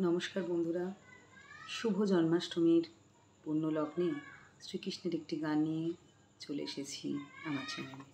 নমস্কার বন্ধুরা, শুভ জন্মাষ্টমীর পুণ্যলগ্নে শ্রীকৃষ্ণের একটি গান নিয়ে চলে এসেছি আমার চ্যানেলে।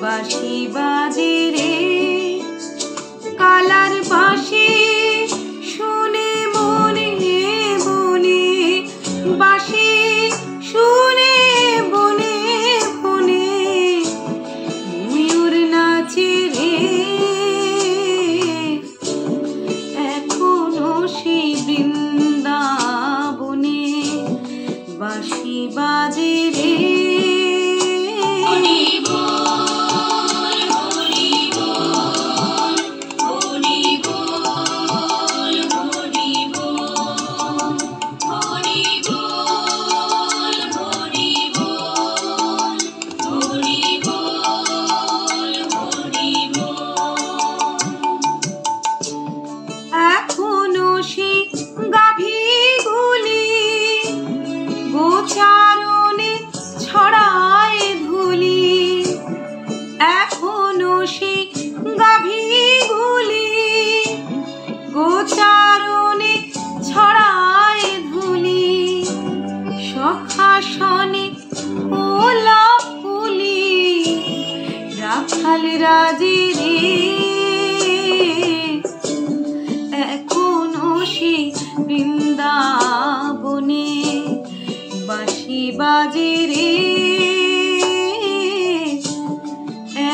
বাঁশি বাজে রে কালার বাঁশি শুনে মনে বনে, বাঁশি শুনে বনে বনে ময়ূর নাচে রে। এখনো সেই বৃন্দাবনে বাঁশি বাজে রে। এখনো সেই গাভীগুলি গোচারণে ছড়ায় ধুলি, এখনো সেই গাভীগুলি গোচারণে ছড়ায় ধুলি। সখাসনে গোলাপ ফুলি রাখাল রাজে রে। এখনো সেই বৃন্দাবনে বাঁশি বাজে রে।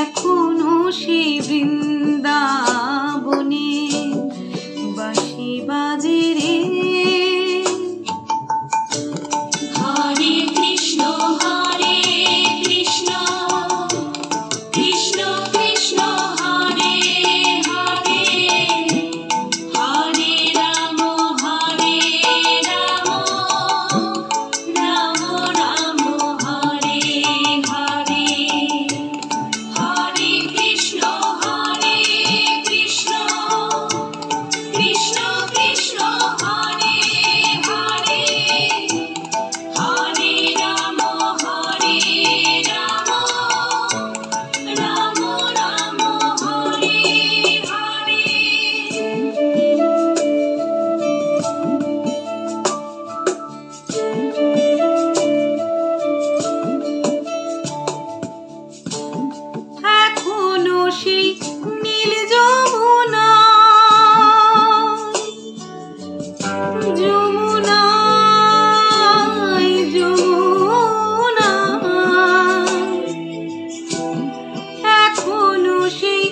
এখনো সেই বৃন্দাবনে বাঁশি বাজে রে। হরে কৃষ্ণ হরে কৃষ্ণ কৃষ্ণ কৃষ্ণ হরে হরে, হরে রাম রাম রাম হরে হরে, হরে কৃষ্ণ কৃষ্ণ কৃষ্ণ হরে হরে, হরে রাম রাম রাম হরে হরে। এখনো সেই নীল যমুনা যমুনায় যমুনা, এখনো সেই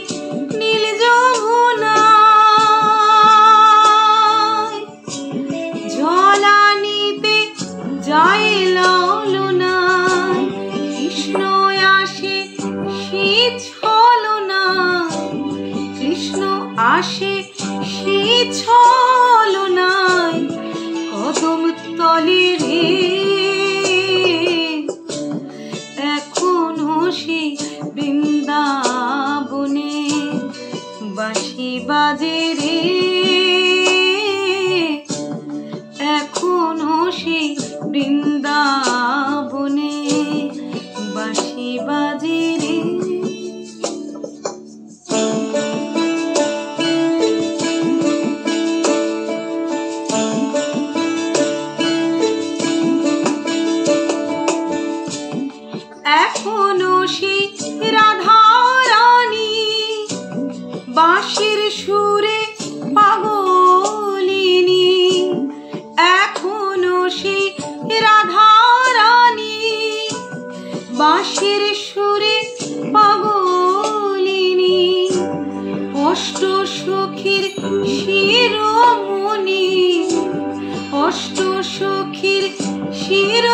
নীল যমুনা জলানিতে যায় লালনায়। কৃষ্ণ আসে সেই ছলনায়, কৃষ্ণ আসে সেই ছলনায় কদম তলে রে। এখনো সেই বৃন্দাবনে বাঁশি বাজে রে। এখনো সেই বৃন্দাবনে বাঁশি বাজে রে। শির